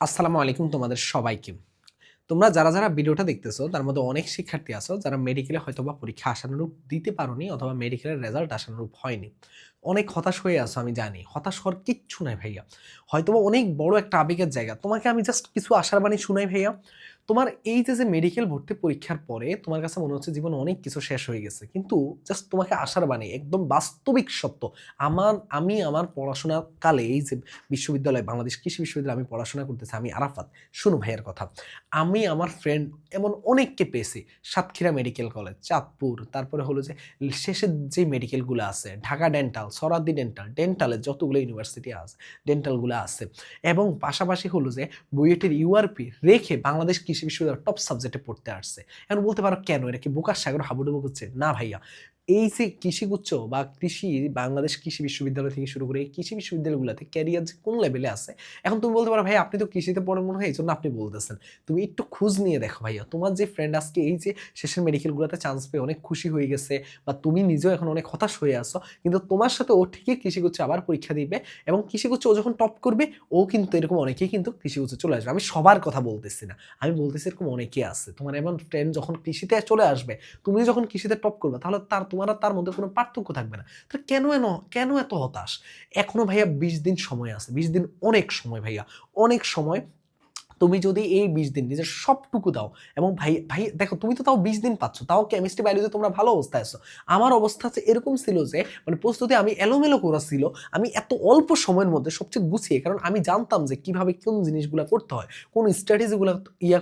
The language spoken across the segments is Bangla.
আসসালামু আলাইকুম তোমাদের সবাইকে। তোমরা যারা ভিডিওটা দেখতেছো তার মধ্যে অনেক শিক্ষার্থী আছো যারা মেডিকেলে হয়তোবা পরীক্ষা আশানুরূপ দিতে পারোনি অথবা মেডিকেলের রেজাল্ট আশানুরূপ হয়নি। অনেক হতাশ হয়ে আছো আমি জানি। হতাশ হওয়ার কিচ্ছু নাই ভাইয়া। হয়তোবা অনেক বড় একটা আবেগের জায়গা। তোমাকে আমি জাস্ট কিছু আশার বাণী শুনাই ভাইয়া। তোমার এই যে মেডিকেল ভর্তি পরীক্ষার পরে তোমার কাছে মনে হচ্ছে জীবনে অনেক কিছু শেষ হয়ে গেছে। কিন্তু জাস্ট তোমাকে আশার বাণী একদম বাস্তবিক সত্য। আমি আমার পড়াশোনার কালে এই যে বিশ্ববিদ্যালয় বাংলাদেশ কৃষি বিশ্ববিদ্যালয়ে আমি পড়াশোনা করতেছি আমি আরাফাত। শোনো ভাইয়ের কথা। আমি আমার ফ্রেন্ড এমন অনেককে পেয়েছি। সাতক্ষীরা মেডিকেল কলেজ, চাঁদপুর, তারপরে হলো যে শেষের যে মেডিকেলগুলো আছে, ঢাকা ডেন্টাল, সরাদ্দি ডেন্টাল, ডেন্টালের যতগুলো ইউনিভার্সিটি আছে, ডেন্টালগুলো আছে। এবং পাশাপাশি হলো যে বুয়েটের ইউআরপি রেখে বাংলাদেশ কৃষি বিশ্ববিদ্যালয় টপ সাবজেক্টে পড়তে আসছে। এখন বলতে পারো কেন? এটা কি বোকার সাগর হাবুডুবু করছে? না ভাইয়া। এই যে কৃষিগুচ্ছ বা বাংলাদেশ কৃষি বিশ্ববিদ্যালয় থেকে শুরু করে এই কৃষি বিশ্ববিদ্যালয়গুলোতে ক্যারিয়ার যে কোন লেভেলে আছে। এখন তুমি বলতে পারো ভাই আপনি তো কৃষিতে পড়েন মনে হয় এইজন্য আপনি বলতেছেন। তুমি একটু খোঁজ নিয়ে দেখো ভাইয়া। তোমার যে ফ্রেন্ড আজকে এই যে শেষের মেডিকেলগুলোতে চান্স পেয়ে অনেক খুশি হয়ে গেছে বা তুমি নিজেও এখন অনেক হতাশ হয়ে আসো। কিন্তু তোমার সাথে ও ঠিকই কৃষিগুচ্ছে আবার পরীক্ষা দিবে এবং কৃষিগুচ্ছে ও যখন টপ করবে ও কিন্তু এরকম অনেকেই কিন্তু কৃষিগুচ্ছে চলে আসবে। আমি সবার কথা বলতেছি না। আমি বলতেছি এরকম অনেকেই আছে। তোমার এমন ফ্রেন্ড যখন কৃষিতে চলে আসবে, তুমি যখন কৃষিতে টপ করবে তাহলে তোমার আর তার মধ্যে কোনো পার্থক্য থাকবে না। তাহলে কেন এত হতাশ? এখনো ভাইয়া ২০ দিন সময় আছে। ২০ দিন অনেক সময় ভাইয়া। অনেক সময়। তুমি যদি এই ২০ দিন নিজের সবটুকু দাও এবং ভাই ভাই দেখো তুমি তো তাও ২০ দিন পাচ্ছ। তাও কেমিস্ট্রি বায়োলজি তোমরা ভালো অবস্থায় আছো। আমার অবস্থা হচ্ছে এরকম ছিল যে মানে প্রস্তুতি আমি এলোমেলো করা ছিল। আমি এত অল্প সময়ের মধ্যে সবচেয়ে গুছিয়ে কারণ আমি জানতাম যে কিভাবে কোন জিনিসগুলো করতে হয়, কোন স্ট্র্যাটেজিগুলো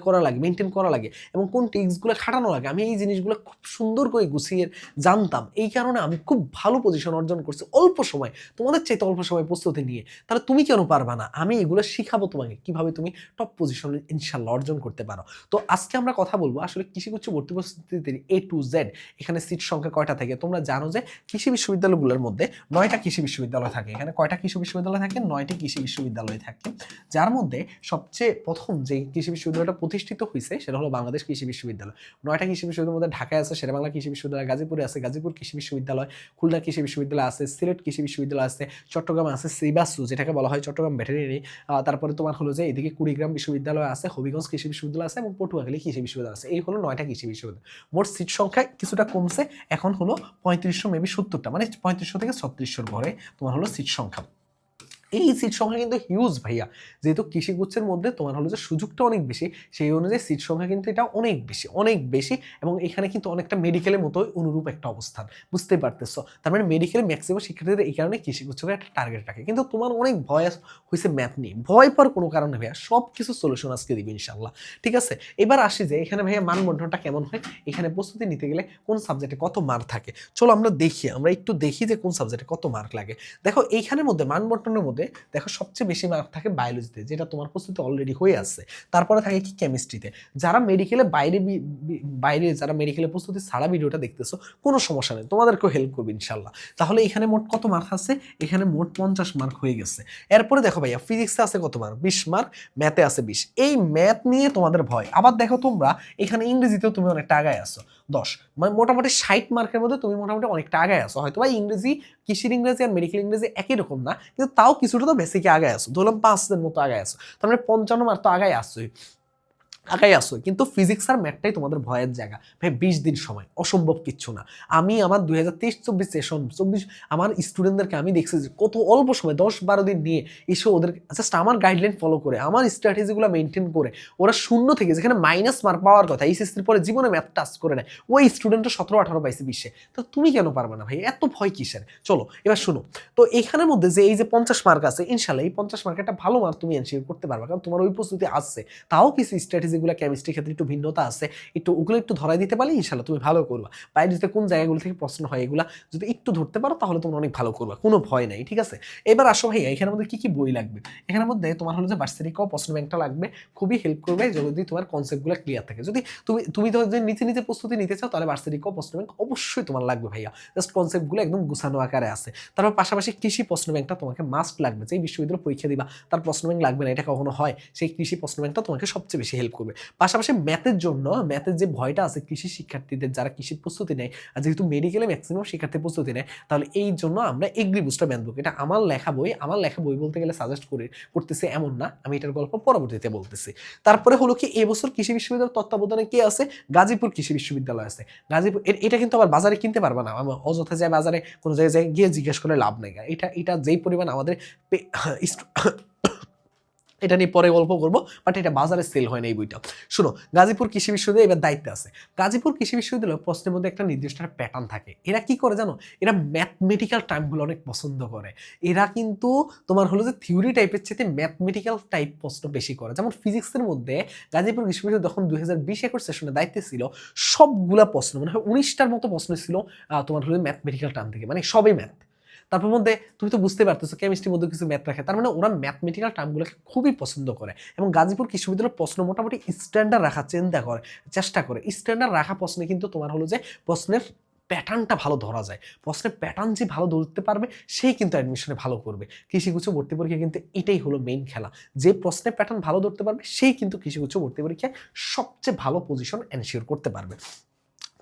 করা লাগে, মেইনটেইন করা লাগে এবং কোন ট্রিক্সগুলো খাটানো লাগে। আমি এই জিনিসগুলো খুব সুন্দর করে গুছিয়ে জানতাম। এই কারণে আমি খুব ভালো পজিশন অর্জন করছি অল্প সময়। তোমাদের চাইতে অল্প সময় প্রস্তুতি নিয়ে। তাহলে তুমি কেন পারবা না? আমি এগুলো শিখাবো তোমাকে কিভাবে তুমি টপ পজিশনে ইনশাল্লাহ অর্জন করতে পারো। তো আজকে আমরা কথা বলবো আসলে কৃষিগুচ্ছ ভর্তি প্রস্তুতির এ টু জেড। এখানে সিট সংখ্যা কয়টা থাকে? তোমরা জানো যে কৃষি বিশ্ববিদ্যালয়গুলোর মধ্যে 9টা কৃষি বিশ্ববিদ্যালয় থাকে। এখানে কয়টা কৃষি বিশ্ববিদ্যালয় থাকে? 9টি কৃষি বিশ্ববিদ্যালয় থাকে। যার মধ্যে সবচেয়ে প্রথম যে কৃষি বিশ্ববিদ্যালয়টা প্রতিষ্ঠিত হয়েছে সেটা হলো বাংলাদেশ কৃষি বিশ্ববিদ্যালয়। 9টা কৃষি বিশ্ববিদ্যালয়ের মধ্যে ঢাকায় আছে শেরেবাংলা কৃষি বিশ্ববিদ্যালয়, গাজীপুরে আছে গাজীপুর কৃষি বিশ্ববিদ্যালয়, খুলনা কৃষি বিশ্ববিদ্যালয় আছে, সিলেট কৃষি বিশ্ববিদ্যালয় আছে, চট্টগ্রামে আছে সিবাসু যেটাকে বলা হয় চট্টগ্রাম ভেটেরিনারি। তারপরে তোমার হলো যে এদিকে কুড়িগ্রাম বিশ্ববিদ্যালয় আছে, হবিগঞ্জ কৃষি বিশ্ববিদ্যালয় আছে এবং পটুয়াখালী কৃষি বিশ্ববিদ্যালয় আছে। এই হলো 9টা কৃষি বিশ্ববিদ্যালয়। মোট সিট সংখ্যা কিছুটা কমছে, এখন হলো 3500 মেবি 70টা, মানে 3500 থেকে 3600 ঘরে তোমার হলো সিট সংখ্যা। এই সিট সংখ্যা কিন্তু হিউজ ভাইয়া। যেহেতু কৃষিগুচ্ছের মধ্যে তোমার হলো যে সুযোগটা অনেক বেশি, সেই অনুযায়ী সিট সংখ্যা কিন্তু এটা অনেক বেশি এবং এখানে কিন্তু অনেকটা মেডিকেলের মতোই অনুরূপ একটা অবস্থান। বুঝতেই পারতেছো? তার মানে মেডিকেলে ম্যাক্সিমাম শিক্ষার্থীদের এই কারণে কৃষিগুচ্ছকে একটা টার্গেট রাখে। কিন্তু তোমার অনেক ভয় হয়েছে ম্যাথ নিয়ে। ভয় পাওয়ার কোনো কারণ নেই ভাইয়া। সব কিছু সলিউশন আজকে দিবি ইনশাল্লাহ। ঠিক আছে? এবার আসি যে এখানে ভাইয়া মানবন্টনটা কেমন হয়? এখানে প্রস্তুতি নিতে গেলে কোন সাবজেক্টে কত মার্ক থাকে? চলো আমরা একটু দেখি যে কোন সাবজেক্টে কত মার্ক লাগে। দেখো এইখানের মধ্যে মানবন্টনের মধ্যে দেখো সবচেয়ে বেশি মার্ক থাকে বায়োলজিতে, যেটা তোমার প্রস্তুতি অলরেডি হয়ে আছে। তারপরে থাকে কি কেমিস্ট্রিতে। যারা মেডিকেলে বাইরে যারা মেডিকেলে প্রস্তুতি ছাড়া ভিডিওটা দেখতেছো কোনো সমস্যা নেই, তোমাদেরকেও হেল্প করবে ইনশাল্লাহ। তাহলে এখানে মোট কত মার্ক আছে? এখানে মোট 50 মার্ক হয়ে গেছে। এরপরে দেখো ভাইয়া ফিজিক্সে আছে কত মার্ক? 20 মার্ক। ম্যাথে আছে 20। এই ম্যাথ নিয়ে তোমাদের ভয়। আবার দেখো তোমরা এখানে ইংরেজিতেও তুমি অনেকটা আগায় আছো 10, মানে মোটামুটি 60 মার্কের মধ্যে তুমি মোটামুটি অনেকটা আগায় আছো। হয়তো বা ইংরেজি, কৃষির ইংরেজি আর মেডিকেল ইংরেজি একই রকম না, কিন্তু তাও কিছুটা তো বেসিকে আগায় আসো। ধরলাম 5 মতো আগায় আসো, তার মানে 55 মার্ক তো আগাই আসো। কিন্তু ফিজিক্স আর ম্যাথটাই তোমাদের ভয়ের জায়গা ভাই। 20 দিন সময় অসম্ভব কিচ্ছু না। আমি আমার 2023-24 সেশন 24 আমার স্টুডেন্টদেরকে আমি দেখছি যে কত অল্প সময় 10-12 দিন নিয়ে এসে ওদের জাস্ট আমার গাইডলাইন ফলো করে আমার স্ট্র্যাটেজিগুলো মেনটেন করে ওরা শূন্য থেকে যেখানে মাইনাস মার্ক পাওয়ার কথা এইচএসসির পরে জীবনে ম্যাথ টাচ করে নেয়, ওই স্টুডেন্টটা 17-18 পাইছে 20-এ। তো তুমি কেন পারবে না ভাই? এত ভয় কিসের? চলো এবার শুনো। তো এখানের মধ্যে যে এই যে 50 মার্ক আছে, ইনশাল্লাহ এই 50 মার্ক একটা ভালো মার্ক তুমি এনশিওর করতে পারবে, কারণ তোমার ওই প্রস্তুতি আছে। তাও কিছু স্ট্র্যাটেজিগুলো কেমিস্ট্রির ক্ষেত্রে একটু ভিন্নতা আছে, ওগুলো একটু ধরাই দিতে পারলে ইনশাল্লাহ তুমি ভালো করবা। বায়োলজিতে কোন জায়গাগুলো থেকে প্রশ্ন হয় এগুলা যদি একটু ধরতে পারো তাহলে তোমরা অনেক ভালো করবা, কোনো ভয় নাই। ঠিক আছে? এবার আসো ভাইয়া এখানের মধ্যে কি কি বই লাগবে। এখানের মধ্যে তোমার হলো যে ভার্সিটি ক প্রশ্ন ব্যাংকটা লাগবে, খুবই হেল্প করবে যদি তোমার কনসেপ্টগুলো ক্লিয়ার থাকে। যদি তুমি তো যদি নিজে প্রস্তুতি নিতে চাও তাহলে ভার্সিটি ক প্রশ্ন ব্যাংক অবশ্যই তোমার লাগবে ভাইয়া। জাস্ট কনসেপ্টগুলো একদম গুছানো আকারে আছে। তারপর পাশাপাশি কৃষি প্রশ্ন ব্যাংকটা তোমাকে মাস্ট লাগবে। যেই বিশ্ববিদ্যালয় পরীক্ষা দিবা তার প্রশ্ন ব্যাংক লাগবে না এটা কখনো হয়? সেই কৃষি প্রশ্ন ব্যাংকটা তোমাকে সবচেয়ে বেশি হেল্প করবে। করবে। পাশাপাশি ম্যাথের জন্য ম্যাথের যে ভয়টা আছে কৃষি শিক্ষার্থীদের যারা কৃষির প্রস্তুতি নেয়, আর যেহেতু মেডিকেলে ম্যাক্সিমাম শিক্ষার্থী প্রস্তুতি নেয়, তাহলে এই জন্য আমরা এগ্রি বুস্টার ম্যাথ বুক, এটা আমার লেখা বই, আমার লেখা বই বলতে গেলে সাজেস্ট করতেছে এমন না, আমি এটার গল্প পরবর্তীতে বলতেছি। তারপরে হলো কি এবছর কৃষি বিশ্ববিদ্যালয়ের তত্ত্বাবধানে কে আছে? গাজীপুর কৃষি বিশ্ববিদ্যালয় আছে। গাজীপুর এটা কিন্তু আবার বাজারে কিনতে পারবে না, অযথা যায় বাজারে কোনো জায়গায় গিয়ে জিজ্ঞেস করে লাভ নেই। এটা যেই পরিমাণ আমাদের এটা নিয়ে পরে গল্প করবো, বাট এটা বাজারে সেল হয় না এই বইটা। শুনো, গাজীপুর কৃষি বিশ্ববিদ্যালয় এবার দায়িত্বে আছে। গাজীপুর কৃষি বিশ্ববিদ্যালয় প্রশ্নের মধ্যে একটা নির্দিষ্ট প্যাটার্ন থাকে। এরা কি করে জানো? এরা ম্যাথমেটিক্যাল টার্মগুলো অনেক পছন্দ করে। এরা কিন্তু তোমার হলো যে থিওরি টাইপের চেয়ে ম্যাথমেটিক্যাল টাইপ প্রশ্ন বেশি করে। যেমন ফিজিক্সের মধ্যে গাজীপুর বিশ্ববিদ্যালয় যখন 2020-21 সেশনে দায়িত্বে ছিল, সবগুলা প্রশ্ন মানে 19টার মতো প্রশ্ন ছিল তোমার হলো ম্যাথমেটিক্যাল টার্ম থেকে, মানে সবই ম্যাথ। তারপর মধ্যে তুমি তো বুঝতে পারতেছো কেমিস্ট্রির মধ্যে কিছু ম্যাথ রাখে, তার মানে ওরা ম্যাথমেটিক্যাল টার্মগুলোকে খুবই পছন্দ করে। এবং গাজীপুর বিশ্ববিদ্যালয়ের প্রশ্ন মোটামুটি স্ট্যান্ডার্ড রাখার চেষ্টা করে। স্ট্যান্ডার্ড রাখা প্রশ্নে কিন্তু তোমার হলো যে প্রশ্নের প্যাটার্নটা ভালো ধরা যায়। প্রশ্নের প্যাটার্ন যে ভালো ধরতে পারবে সেই কিন্তু অ্যাডমিশনে ভালো করবে। কৃষিগুচ্ছ ভর্তি পরীক্ষা কিন্তু এটাই হলো মেইন খেলা, যে প্রশ্নের প্যাটার্ন ভালো ধরতে পারবে সেই কিন্তু কৃষিগুচ্ছ ভর্তি পরীক্ষায় সবচেয়ে ভালো পজিশন এনশিওর করতে পারবে।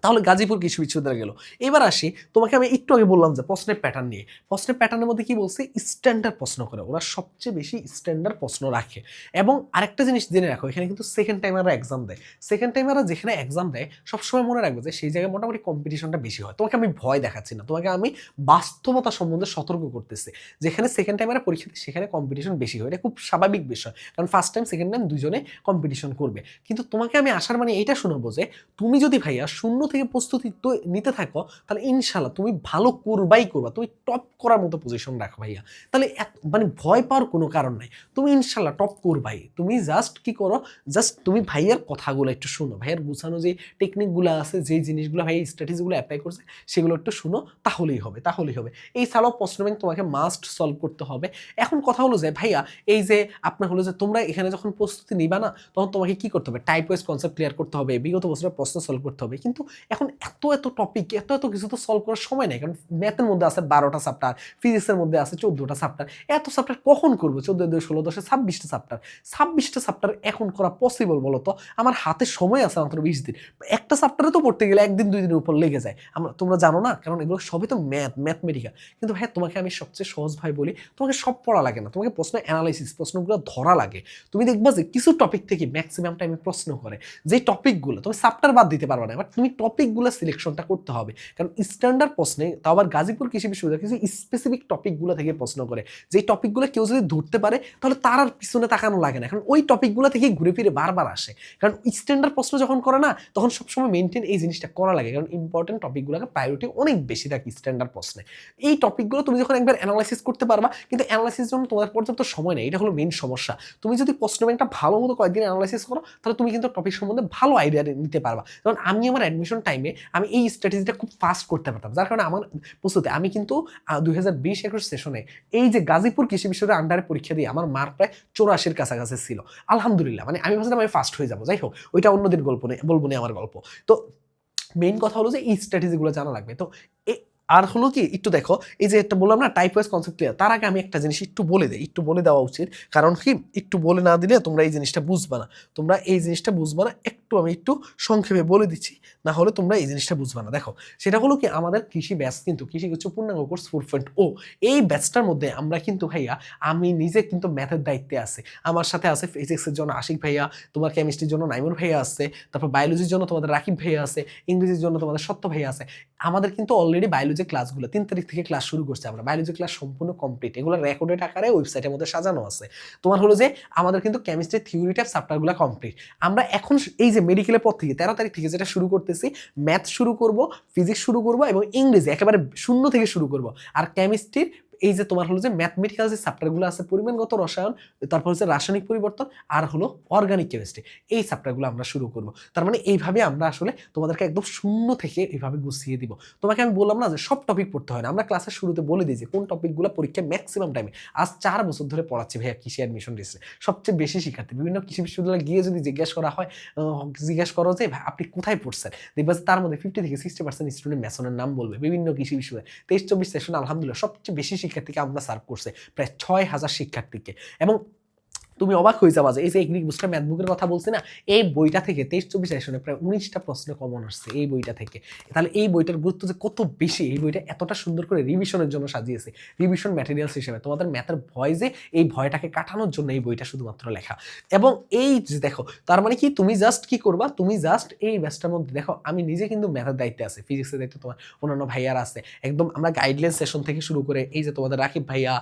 তাহলে গাজীপুর কৃষি বিশ্ববিদ্যালয় গেল। এবার আসি, তোমাকে আমি একটু আগে বললাম যে প্রশ্নের প্যাটার্ন নিয়ে। প্রশ্নের প্যাটার্নের মধ্যে কি বলছে? স্ট্যান্ডার্ড প্রশ্ন করে, ওরা সবচেয়ে বেশি স্ট্যান্ডার্ড প্রশ্ন রাখে। এবং আরেকটা জিনিস জেনে রাখো, এখানে কিন্তু সেকেন্ড টাইমাররা এক্সাম দেয়। সেকেন্ড টাইমাররা যেখানে এক্সাম দেয় সবসময় মনে রাখবে যে সেই জায়গায় মোটামুটি কম্পিটিশনটা বেশি হয়। তোমাকে আমি ভয় দেখাচ্ছি না, তোমাকে আমি বাস্তবতা সম্বন্ধে সতর্ক করতেছি। যেখানে সেকেন্ড টাইমারে পরীক্ষা দেয় সেখানে কম্পিটিশন বেশি হয়, এটা খুব স্বাভাবিক বিষয়, কারণ ফার্স্ট টাইম সেকেন্ড টাইম দুজনে কম্পিটিশন করবে। কিন্তু তোমাকে আমি আসার মানে এইটা শোনাবো যে তুমি যদি ভাইয়া শূন্য থেকে প্রস্তুতি নিতে থাকো, তাহলে ইনশাল্লাহ তুমি ভালো করবাই করবা, তুমি টপ করার মতো পজিশন রাখো ভাইয়া। তাহলে মানে ভয় পাওয়ার কোনো কারণ নাই, তুমি ইনশাল্লাহ টপ করবাই। তুমি জাস্ট কি করো, জাস্ট তুমি ভাইয়ার কথাগুলো একটু শুনো, ভাইয়ার গুছানো যে টেকনিকগুলো আছে, যেই জিনিসগুলো ভাইয়া স্ট্র্যাটেজিগুলো অ্যাপ্লাই করছে সেগুলো একটু শুনো, তাহলেই হবে। এই ছাড়াও প্রশ্ন ব্যাংক তোমাকে মাস্ট সলভ করতে হবে। এখন কথা হলো যে ভাইয়া, এই যে আপনার হলো যে তোমরা এখানে যখন প্রস্তুতি নিবা না, তখন তোমাকে কি করতে হবে? টাইপ ওয়াইজ কনসেপ্ট ক্লিয়ার করতে হবে, বিগত বছরের প্রশ্ন সলভ করতে হবে। কিন্তু এখন এত টপিক, এত কিছু তো সলভ করার সময় নেই, কারণ ম্যাথের মধ্যে আছে 12টা চ্যাপ্টার, ফিজিক্সের মধ্যে আছে 14টা চ্যাপ্টার। এত চ্যাপ্টার কখন করবো? 14, 2, 16, 10, 26টা চ্যাপ্টার। 26টা চ্যাপ্টার এখন করা পসিবল বলো তো? আমার হাতে সময় আছে মাত্র 20 দিন। একটা চ্যাপ্টারে তো পড়তে গেলে 1 দিন 2 দিনের উপর লেগে যায়। তোমরা জানো না, কারণ এগুলো সবই তো ম্যাথমেটিক্যাল। কিন্তু ভাই তোমাকে আমি সবচেয়ে সহজ ভাই বলি, তোমাকে সব পড়া লাগে না, তোমাকে প্রশ্ন অ্যানালাইসিস, প্রশ্নগুলো ধরা লাগে। তুমি দেখবা যে কিছু টপিক থেকে ম্যাক্সিমাম টাইমে প্রশ্ন করে, যে টপিকগুলো তুমি চ্যাপ্টার বাদ দিতে পারবে না, বাট তুমি টপিকগুলো সিলেকশনটা করতে হবে। কারণ স্ট্যান্ডার্ড প্রশ্নে, তাও আবার গাজীপুর কৃষি বিশ্ববিদ্যালয় কিছু স্পেসিফিক টপিকগুলো থেকে প্রশ্ন করে, যে টপিকগুলো কেউ যদি ধরতে পারে তাহলে তার আর পিছনে তাকানো লাগে না, কারণ ওই টপিকগুলো থেকে ঘুরে ফিরে বারবার আসে। কারণ স্ট্যান্ডার্ড প্রশ্ন যখন করে না, তখন সবসময় মেনটেন এই জিনিসটা করা লাগে, কারণ ইম্পর্টেন্ট টপিকগুলোকে প্রায়োরিটি অনেক বেশি থাকে স্ট্যান্ডার্ড প্রশ্নে। এই টপিকগুলো তুমি যখন একবার অ্যানালাইসিস করতে পারবা, কিন্তু অ্যানালাইসিস জন্য তোমার পর্যাপ্ত সময় নেই, এটা হলো মেইন সমস্যা। তুমি যদি প্রশ্ন ব্যাংকটা ভালো মতো কয়েকদিন অ্যানালাইসিস করো, তাহলে তুমি কিন্তু টপিক সম্বন্ধে ভালো আইডিয়া নিতে পারবা। কারণ আমি আমার অ্যাডমিশন টাইমে আমি এই স্ট্র্যাটেজিটা খুব ফাস্ট করতে পারতাম, যার কারণে আমার প্রস্তুতি, আমি কিন্তু 2020-21 সেশনে এই যে গাজীপুর কৃষি বিশ্ববিদ্যালয়ের আন্ডারে পরীক্ষা দিয়ে আমার মার্ক প্রায় 84-র কাছাকাছি ছিল, আলহামদুলিল্লাহ। মানে আমি ভাবছিলাম আমি ফাস্ট হয়ে যাবো, যাই হোক ওইটা অন্যদিন বলবো না আমার গল্প। তো মেইন কথা হলো যে এই স্ট্র্যাটেজিগুলো জানা লাগবে। তো আর হলো কি, একটু দেখো, এই যে একটা বললাম না টাইপ ওয়াইজ কনসেপ্ট ক্লিয়ার, তার আগে আমি একটা জিনিস একটু বলে দেওয়া উচিত, কারণ কি একটু বলে না দিলে তোমরা এই জিনিসটা বুঝবা না, একটু সংক্ষেপে বলে দিচ্ছি, না হলে তোমরা এই জিনিসটা বুঝবা না। দেখো, সেটা হলো কি, আমাদের কৃষি ব্যাচ কিন্তু কৃষি কিছু পূর্ণাঙ্গ কোর্স 4.0, এই ব্যাচটার মধ্যে আমরা কিন্তু ভাইয়া, আমি নিজে কিন্তু ম্যাথের দায়িত্বে আছে, আমার সাথে আছে ফিজিক্সের জন্য আশিক ভাইয়া, তোমার কেমিস্ট্রির জন্য নাইমুর ভাইয়া আছে, তারপর বায়োলজির জন্য তোমাদের রাকিব ভাইয়া আছে, ইংরেজির জন্য তোমাদের সত্য ভাইয়া আছে। আমাদের কিন্তু অলরেডি বায়োলজি ক্লাসগুলো 3 তারিখ থেকে ক্লাস শুরু করছে, আমরা বায়োলজি ক্লাস সম্পূর্ণ কমপ্লিট, এগুলো রেকর্ডেড আকারে ওয়েবসাইটের মধ্যে সাজানো আছে। তোমার হলো যে আমাদের কিন্তু কেমিস্ট্রি থিওরি টাইপ চ্যাপ্টারগুলো কমপ্লিট। আমরা এখন এই যে মেডিকেলের পর থেকে 13 তারিখ থেকে যেটা শুরু করতেছি, ম্যাথ শুরু করব, ফিজিক্স শুরু করব এবং ইংরেজি একেবারে শূন্য থেকে শুরু করব। আর কেমিস্ট্রির এই যে তোমার হলো যে ম্যাথমেটিক্যাল যে চ্যাপ্টারগুলো আছে, পরিমাণগত রসায়ন, তারপর হচ্ছে রাসায়নিক পরিবর্তন, আর হলো অর্গানিক কেমিস্ট্রি, এই চ্যাপ্টারগুলো আমরা শুরু করব। তার মানে এইভাবে আমরা আসলে তোমাদেরকে একদম শূন্য থেকে এইভাবে গুছিয়ে দিব। তোমাকে আমি বললাম না যে সব টপিক পড়তে হয় না, আমরা ক্লাসের শুরুতে বলে দিই যে কোন টপিকগুলো পরীক্ষায় ম্যাক্সিমাম টাইমে, আজ 4 বছর ধরে পড়াচ্ছি ভাইয়া কৃষি অ্যাডমিশন রেসে, সবচেয়ে বেশি শিক্ষার্থী বিভিন্ন কৃষি বিশ্ববিদ্যালয়ে গিয়ে যদি জিজ্ঞেস করো যে আপনি কোথায় পড়ছেন, দেখবা তার মধ্যে 50 থেকে 60% স্টুডেন্ট ম্যাসনের নাম বলবে। বিভিন্ন কৃষি বিশ্ববিদ্যালয় 23-24 সেশন আলহামদুলিল্লাহ সবচেয়ে বেশি শিক্ষার্থীকে আমরা সার্ভ করছে, প্রায় 6000 শিক্ষার্থীকে। এবং তুমি অবাক হয়ে যাবা যে এই যে এগ্রি বুস্টার ম্যাথ বুকের কথা বলছি না, এই বইটা থেকে 23-24 সেশনে প্রায় 19টা প্রশ্ন কমন আসছে এই বইটা থেকে। তাহলে এই বইটার গুরুত্ব যে কত বেশি, এই বইটা এতটা সুন্দর করে রিভিশনের জন্য সাজিয়েছে, রিভিশন ম্যাটেরিয়ালস হিসেবে তোমাদের ম্যাথের ভয় যে এই ভয়টাকে কাটানোর জন্য এই বইটা শুধুমাত্র লেখা। এবং এই যে দেখো তার মানে কি, তুমি জাস্ট কি করবা, তুমি জাস্ট এই ব্যাচটার মধ্যে দেখো আমি নিজে কিন্তু ম্যাথের দায়িত্বে আছে, ফিজিক্সের দায়িত্বে তোমার অন্যান্য ভাইয়ারা আছে, একদম আমরা গাইডলাইন সেশন থেকে শুরু করে এই যে তোমাদের রাকিব ভাইয়া,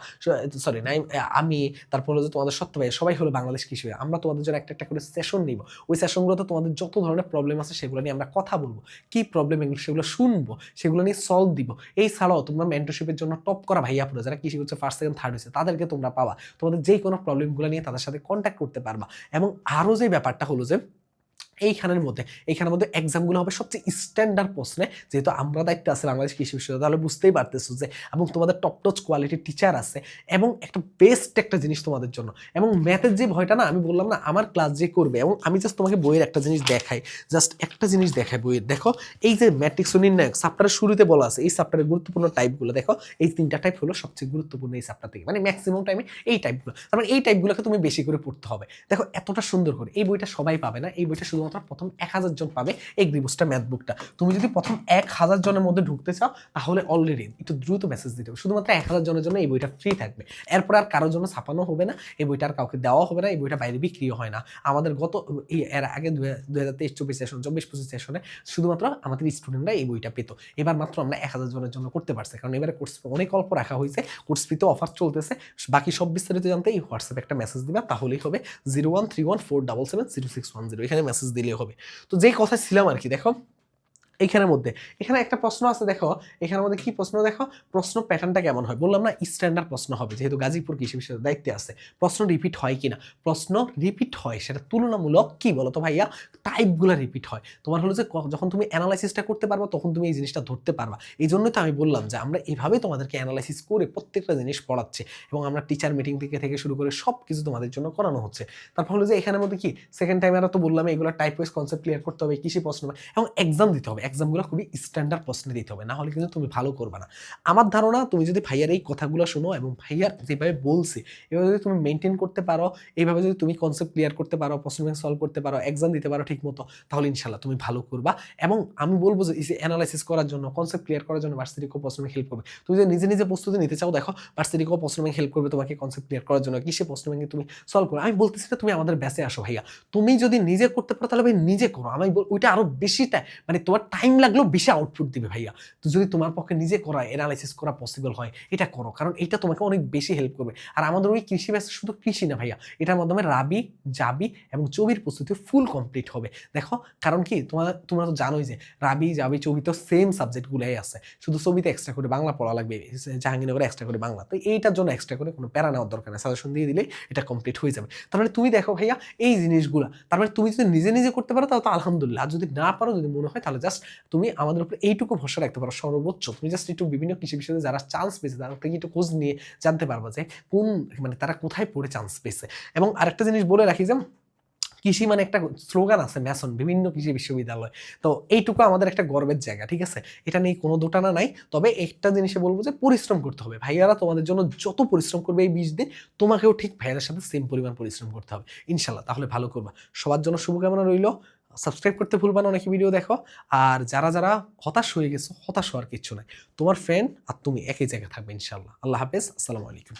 সরি নাই, আমি, তারপর হলো যে তোমাদের সত্য ভাইয়া, সবাই হলো বাংলাদেশ কৃষি ভাইয়া। আমরা তোমাদের জন্য একটা একটা করে সেশন নিব, ওই সেশনগুলোতে তোমাদের যত ধরনের প্রবলেম আছে সেগুলো নিয়ে আমরা কথা বলবো, কি প্রবলেম এগুলো সেগুলো শুনবো, সেগুলো নিয়ে সলভ দিব। এই ছাড়াও তোমরা মেন্টরশিপের জন্য টপ করা ভাইয়া পুরো যারা কৃষি করছে ফার্স্ট সেকেন্ড থার্ড হয়েছে তাদেরকে তোমরা পাবা, তোমাদের যে কোনো প্রবলেমগুলো নিয়ে তাদের সাথে কন্ট্যাক্ট করতে পারবা। এবং আরও যে ব্যাপারটা হলো যে এইখানের মধ্যে এক্সামগুলো হবে সবচেয়ে স্ট্যান্ডার্ড প্রশ্নে, যেহেতু আমরা দায়িত্বে আছে বাংলাদেশ কৃষি বিশ্ববিদ্যালয়, তাহলে বুঝতেই পারতেছো যে, এবং তোমাদের টপ টচ কোয়ালিটির টিচার আছে, এবং একটা বেস্ট একটা জিনিস তোমাদের জন্য। এবং ম্যাথের যে ভয়টা না, আমি বললাম না আমার ক্লাস যে করবে, এবং আমি জাস্ট তোমাকে বইয়ের একটা জিনিস দেখাই, জাস্ট একটা জিনিস দেখাই বইয়ের, দেখো এই যে ম্যাট্রিক্স ও নির্ণায়ক চ্যাপ্টারের শুরুতে বলা আছে, এই চ্যাপ্টারের গুরুত্বপূর্ণ টাইপগুলো দেখো, এই 3টা টাইপ হলো সবচেয়ে গুরুত্বপূর্ণ এই চ্যাপ্টার থেকে, মানে ম্যাক্সিমাম টাইমে এই টাইপগুলো, তার মানে এই টাইপগুলোকে তুমি বেশি করে পড়তে হবে। দেখো এতটা সুন্দর করে এই বইটা সবাই পাবে না, এই বইটা শুধুমাত্র প্রথম 1000 জন পাবে এগ্রি বুস্টার ম্যাথ বুকটা। তুমি যদি প্রথম 1000 জনের মধ্যে ঢুকতে চাও তাহলে অলরেডি একটু দ্রুত মেসেজ দিতে হবে, শুধুমাত্র 1000 জনের জন্য এই বইটা ফ্রি থাকবে, এরপর আর কারোর জন্য ছাপানো হবে না, এই বইটা আর কাউকে দেওয়া হবে না, এই বইটা বাইরে বিক্রিও হয় না। আমাদের গত এর আগে 2023-24 সেশন 24-25 সেশনে শুধুমাত্র আমাদের স্টুডেন্টরা এই বইটা পেত, এবার মাত্র আমরা 1000 জনের জন্য করতে পারছি, কারণ এবারে কোর্স অনেক অল্প রাখা হয়েছে, কোর্স ফিতে অফার চলতেছে। বাকি সব বিস্তারিত জানতে এই হোয়াটসঅ্যাপে একটা মেসেজ দিবা, তাহলেই হবে 0131477061 এখানে মেসেজ দিলেই হবে। তো যেই কথা ছিলাম আর কি, দেখো এইখানের মধ্যে এখানে একটা প্রশ্ন আছে, দেখো এখানের মধ্যে কি প্রশ্ন, দেখো প্রশ্ন প্যাটার্নটা কেমন হয়, বললাম না স্ট্যান্ডার্ড প্রশ্ন হবে, যেহেতু গাজীপুর কৃষি বিশ্ববিদ্যালয়ের দায়িত্বে আছে। প্রশ্ন রিপিট হয় কিনা, প্রশ্ন রিপিট হয়, সেটা তুলনামূলক কি বলো তো ভাইয়া, টাইপগুলো রিপিট হয়। তোমার হলো যে যখন তুমি অ্যানালাইসিসটা করতে পারবা তখন তুমি এই জিনিসটা ধরতে পারবা। এই জন্যই তো আমি বললাম যে আমরা এভাবে তোমাদেরকে অ্যানালাইসিস করে প্রত্যেকটা জিনিস পড়াচ্ছি, এবং আমরা টিচার মিটিং থেকে শুরু করে সব কিছু তোমাদের জন্য করানো হচ্ছে। তারপর হলো যে এখানের মধ্যে কি সেকেন্ড টাইম তো বললাম এগুলো টাইপ ওয়াইজ কনসেপ্ট ক্লিয়ার করতে হবে, কৃষি প্রশ্ন এবং এক্সাম দিতে হবে, এক্সামগুলো খুবই স্ট্যান্ডার্ড প্রশ্নে দিতে হবে, না হলে কিন্তু তুমি ভালো করবে না। আমার ধারণা তুমি যদি ভাইয়ার এই কথাগুলো শোনো এবং ভাইয়ার যেভাবে বলছে এভাবে যদি তুমি মেনটেন করতে পারো, এইভাবে যদি তুমি কনসেপ্ট ক্লিয়ার করতে পারো, প্রশ্ন সলভ করতে পারো, এক্সাম দিতে পারো ঠিক মতো, তাহলে ইনশাল্লাহ তুমি ভালো করবা। এবং আমি বলবো যে অ্যানালাইসিস করার জন্য, কনসেপ্ট ক্লিয়ার করার জন্য ভার্সিটি কো প্রশ্ন ব্যাংক হেল্প করবে। তুমি যদি নিজে নিজে প্রস্তুতি নিতে চাও, দেখো ভার্সিটি কো প্রশ্ন ব্যাংক হেল্প করবে তোমাকে কনসেপ্ট ক্লিয়ার করার জন্য, কিসে প্রশ্ন ব্যাংকে তুমি সলভ করো। আমি বলতেছি না তুমি আমাদের ব্যাচে আসো ভাইয়া, তুমি যদি নিজে করতে পারো তাহলে ভাই নিজে করো, আমি ওইটা আরো বেশিটা মানে তোমার টাইম লাগলেও বেশি আউটপুট দিবে ভাইয়া। তো যদি তোমার পক্ষে নিজে করা অ্যানালাইসিস করা পসিবল হয় এটা করো, কারণ এটা তোমাকে অনেক বেশি হেল্প করবে। আর আমাদের ওই কৃষি ব্যাচ শুধু কৃষি না ভাইয়া, এটার মাধ্যমে রাবি, জাবি এবং চবির প্রস্তুতি ফুল কমপ্লিট হবে। দেখো কারণ কি তোমরা তো জানোই যে রাবি, জাবি, চবি তো সেম সাবজেক্টগুলোই আছে, শুধু ছবিতে এক্সট্রা করে বাংলা পড়া লাগবে, জাহাঙ্গীরনগরে এক্সট্রা করে বাংলা, তো এইটার জন্য এক্সট্রা করে কোনো প্যারা নেওয়ার দরকার নেই, সাজেশন দিয়ে দিলেই এটা কমপ্লিট হয়ে যাবে। তাহলে তুমি দেখো ভাইয়া এই জিনিসগুলো, তারপরে তুমি যদি নিজে নিজে করতে পারো তাহলে তো আলহামদুলিল্লাহ, আর যদি না পারো, যদি মনে হয় তাহলে জাস্ট তুমি আমাদের উপর এইটুকু ভরসা রাখতে পারো, সর্বোচ্চ তুমি জাস্ট একটু বিভিন্ন কৃষি বিষয়ে যারা চান্স পেয়েছে তারা থেকে একটু খোঁজ নিয়ে জানতে পারবো যে কোন মানে তারা কোথায় পড়ে চান্স পেয়েছে। এবং আরেকটা জিনিস বলে রাখি যে কৃষি মানে একটা স্লোগান আছে ম্যাসন বিভিন্ন কৃষি বিশ্ববিদ্যালয়, তো এইটুকু আমাদের একটা গর্বের জায়গা, ঠিক আছে, এটা নিয়ে কোনো দোটানা নাই। তবে একটা জিনিসে বলবো যে পরিশ্রম করতে হবে, ভাইয়ারা তোমাদের জন্য যত পরিশ্রম করবে এই 20 দিন, তোমাকেও ঠিক ভাইয়াদের সাথে সেম পরিমাণ পরিশ্রম করতে হবে ইনশাল্লাহ, তাহলে ভালো করবা। সবার জন্য শুভকামনা রইল, সাবস্ক্রাইব করতে ভুলবা না, অনেকে ভিডিও দেখো। আর যারা যারা হতাশ হয়ে গেছো, হতাশ হওয়ার কিচ্ছু নাই, তোমার ফ্রেন্ড আর তুমি একই জায়গায় থাকবে ইনশাল্লাহ। আল্লাহ হাফেজ, আসসালামু আলাইকুম।